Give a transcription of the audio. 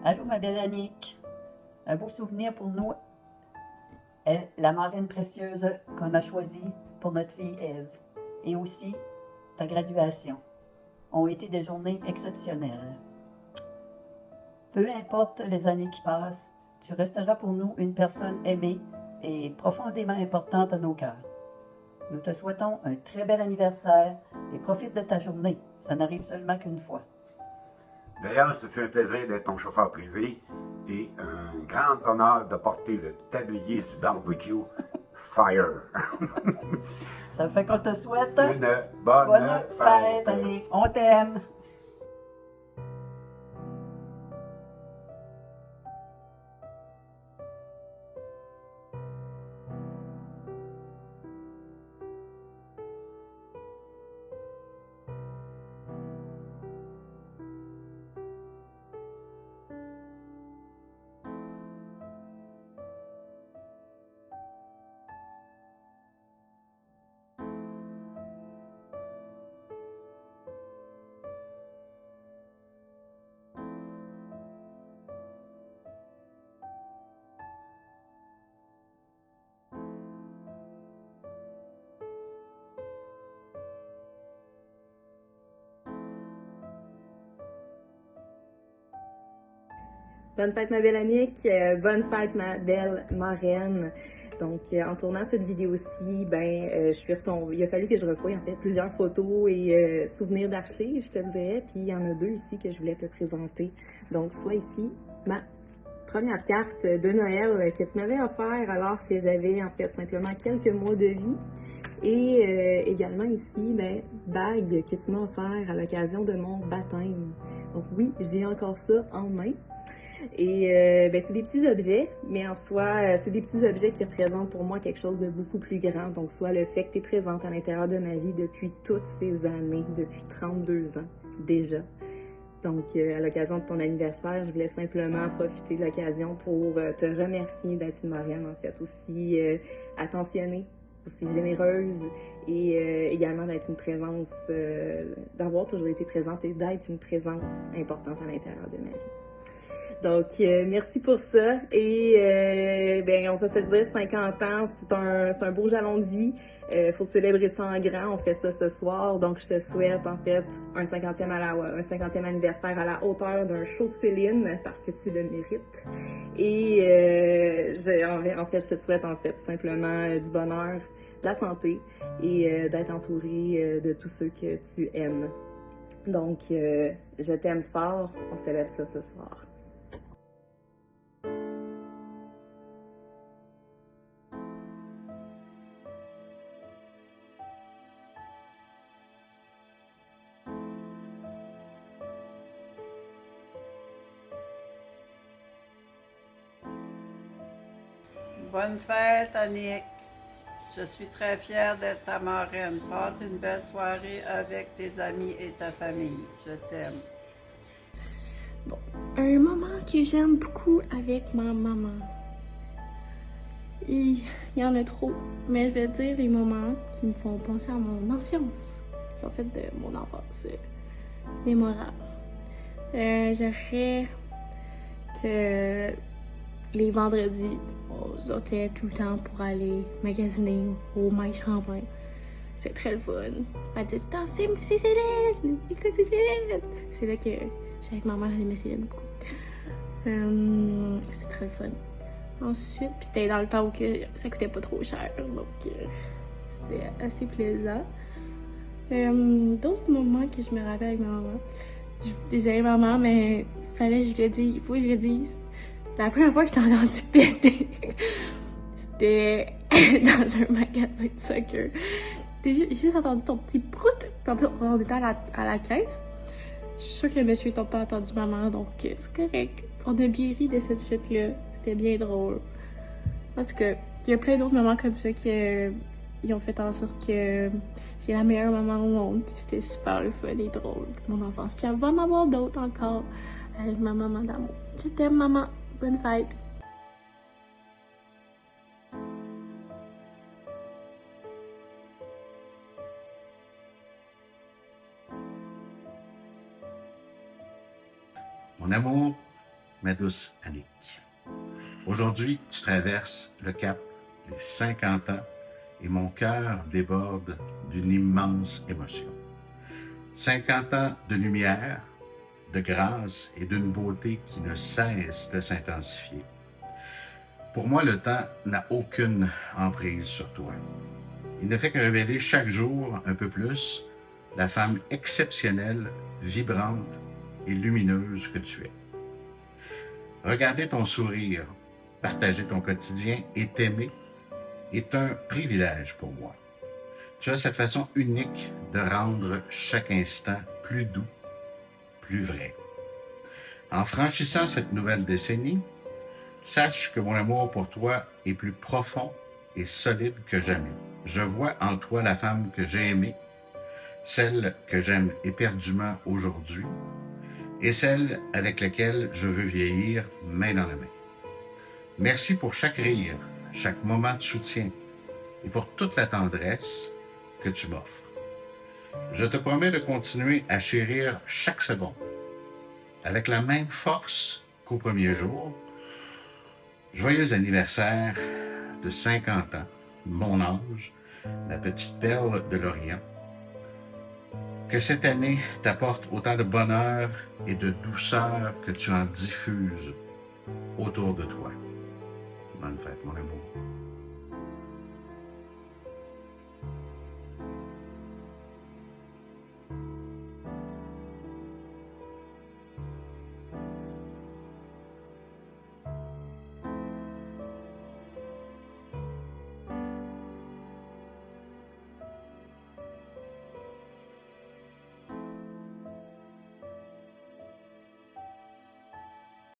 Allô, ma belle Annick. Un beau souvenir pour nous est la marraine précieuse qu'on a choisie pour notre fille Ève. Et aussi ta graduation ont été des journées exceptionnelles. Peu importe les années qui passent, tu resteras pour nous une personne aimée et profondément importante à nos cœurs. Nous te souhaitons un très bel anniversaire et profite de ta journée. Ça n'arrive seulement qu'une fois. D'ailleurs, ce fut un plaisir d'être ton chauffeur privé et un grand honneur de porter le tablier du barbecue Fire. Ça fait qu'on te souhaite Une bonne fête, fête. Annick. On t'aime. Bonne fête ma belle Annick, bonne fête ma belle marraine. Donc en tournant cette vidéo-ci, je suis retombée. Il a fallu que je refouille en fait plusieurs photos et souvenirs d'archives, je te dirais. Puis il y en a deux ici que je voulais te présenter. Donc soit ici ma première carte de Noël que tu m'avais offert alors que j'avais en fait simplement quelques mois de vie. Et également ici, bague que tu m'as offert à l'occasion de mon baptême. Donc oui, j'ai encore ça en main. Et c'est des petits objets, mais en soi, c'est des petits objets qui représentent pour moi quelque chose de beaucoup plus grand. Donc, soit le fait que tu es présente à l'intérieur de ma vie depuis toutes ces années, depuis 32 ans déjà. Donc, à l'occasion de ton anniversaire, je voulais simplement profiter de l'occasion pour te remercier d'être une marraine, en fait, aussi attentionnée, aussi généreuse et également d'être une présence, d'avoir toujours été présente et d'être une présence importante à l'intérieur de ma vie. Donc, merci pour ça. Et on va se le dire, 50 ans, c'est un beau jalon de vie. Faut célébrer ça en grand. On fait ça ce soir. Donc, je te souhaite, en fait, un 50e anniversaire à la hauteur d'un show de Céline, parce que tu le mérites. Et en fait, je te souhaite, en fait, simplement du bonheur, de la santé et d'être entourée de tous ceux que tu aimes. Donc, je t'aime fort. On célèbre ça ce soir. Bonne fête, Annick. Je suis très fière d'être ta marraine. Passe une belle soirée avec tes amis et ta famille. Je t'aime. Bon, un moment que j'aime beaucoup avec ma maman. Il y en a trop, mais je vais dire les moments qui me font penser à mon enfance, qui ont fait de mon enfance mémorable. J'aimerais que les vendredis, on sortait tout le temps pour aller magasiner au Maïs Champlain. C'est très le fun. Elle dit tout le temps, c'est Céline! Écoute, c'est Céline! C'est là que j'étais avec ma mère, elle aimait Céline beaucoup. C'est très le fun. Ensuite, puis c'était dans le temps où que ça coûtait pas trop cher, donc c'était assez plaisant. D'autres moments que je me rappelle avec ma maman. Je disais maman, mais fallait que je le dise, il faut que je le dise. La première fois que je t'ai entendu péter, c'était dans un magasin de soccer. J'ai juste entendu ton petit prout, puis on était à la caisse. Je suis sûre que le monsieur t'a pas entendu maman, donc c'est correct. On a bien ri de cette chute-là. C'était bien drôle. En tout cas, il y a plein d'autres moments comme ça qui ont fait en sorte que j'ai la meilleure maman au monde. Puis c'était super le fun et drôle de mon enfance. Puis il va en avoir d'autres encore avec ma maman d'amour. Je t'aime maman. Bonne fête. Mon amour, ma douce Annick. Aujourd'hui, tu traverses le cap des 50 ans et mon cœur déborde d'une immense émotion. 50 ans de lumière, de grâce et d'une beauté qui ne cesse de s'intensifier. Pour moi, le temps n'a aucune emprise sur toi. Il ne fait que révéler chaque jour un peu plus la femme exceptionnelle, vibrante et lumineuse que tu es. Regarder ton sourire, partager ton quotidien et t'aimer est un privilège pour moi. Tu as cette façon unique de rendre chaque instant plus doux, plus vrai. En franchissant cette nouvelle décennie, sache que mon amour pour toi est plus profond et solide que jamais. Je vois en toi la femme que j'ai aimée, celle que j'aime éperdument aujourd'hui et celle avec laquelle je veux vieillir main dans la main. Merci pour chaque rire, chaque moment de soutien et pour toute la tendresse que tu m'offres. Je te promets de continuer à chérir chaque seconde avec la même force qu'au premier jour. Joyeux anniversaire de 50 ans, mon ange, la petite perle de l'Orient. Que cette année t'apporte autant de bonheur et de douceur que tu en diffuses autour de toi. Bonne fête, mon amour.